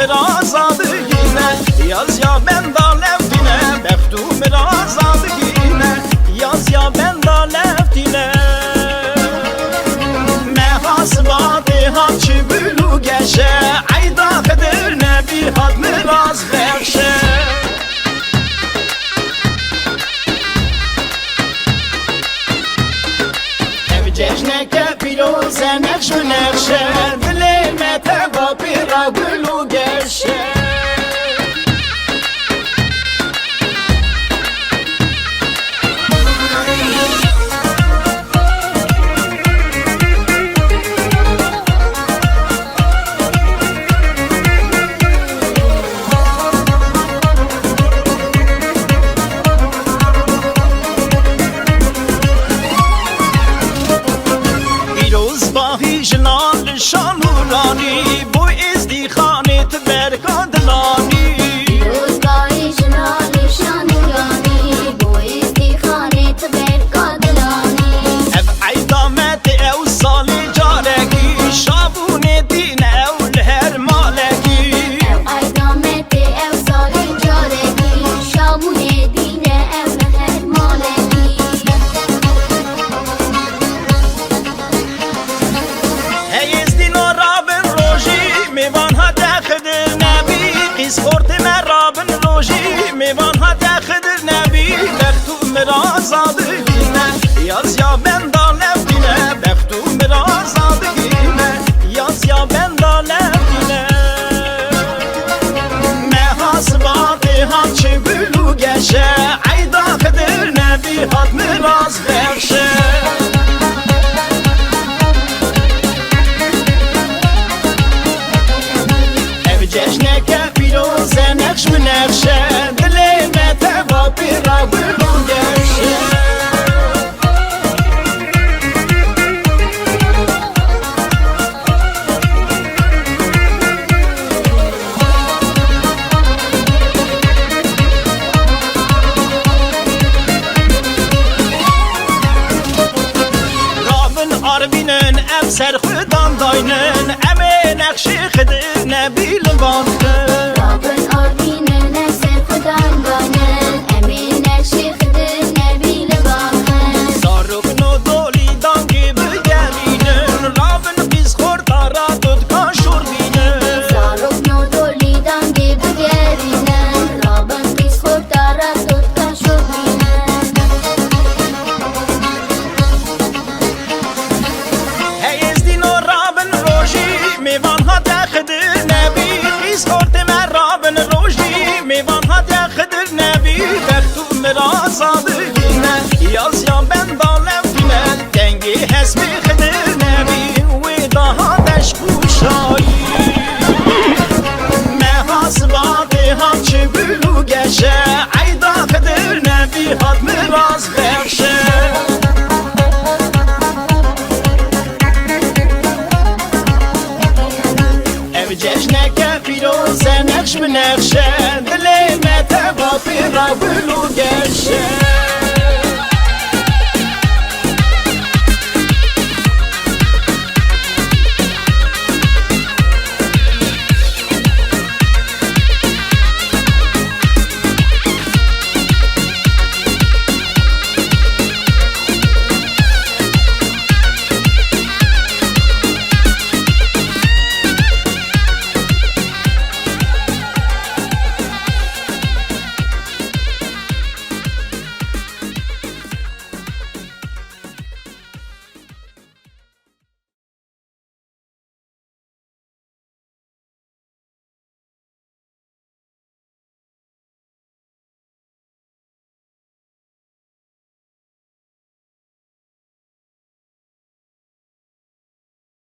razadığına yaz ya ben da leftine Bektum razadığına yaz ya ben da leftine Mehasbadı haçı bülü geçe Ayda kadir nebi had miraz verşe Cejneke firoze nekş nekşe Dilime teva pira gülü geçe جنان شانورانی بو ازدیخانت برکادلانی روزگاهی جنان شانورانی بو ازدیخانت برکادلانی اف عیدامت او سال جارگی شابون دین او لهر مالگی اف عیدامت او سال جارگی شابون دین او لهر مالگی قیس خورد مرابن روژی میوان ها تخدر نبی بختو مرازادگینه یاز یا ben da leftine بختو مرازادگینه یاز یا ben da leftine مهاسباتی ها چه بلو گشه عیدا خدر نبی هات مراز بخشه جشنک فیروزه نقش منقشه دلیم توا پیرا بلو گشه رابن آربینن ام سر خودان داینن ام نقشی خدر نبیل وانخه رابن آربینن ام سر خودان داینن ام نقشی خدر نبیل وانخه زاروک نو دولی دانگی بگرینن رابن قیز خوردارا دودکان شور بینن زاروک نو دولی دانگی بگرینن رابن قیز خوردارا دودکان شور بینن هیزدین و رابن روژی میوان ها تخدر نبی قیز خورد من رابن روژی میوان ها تخدر نبی بختو مرازادگینه یاز یا ben da leftine dengi hesmi خدر نبی و daha دشکوشایی مهاسباتی ها چه بلو گشه عیدا خدر نبی هات مراز بخشه جشنک فیروزه نقش منقشه دلیم توا پیرا بلو گشه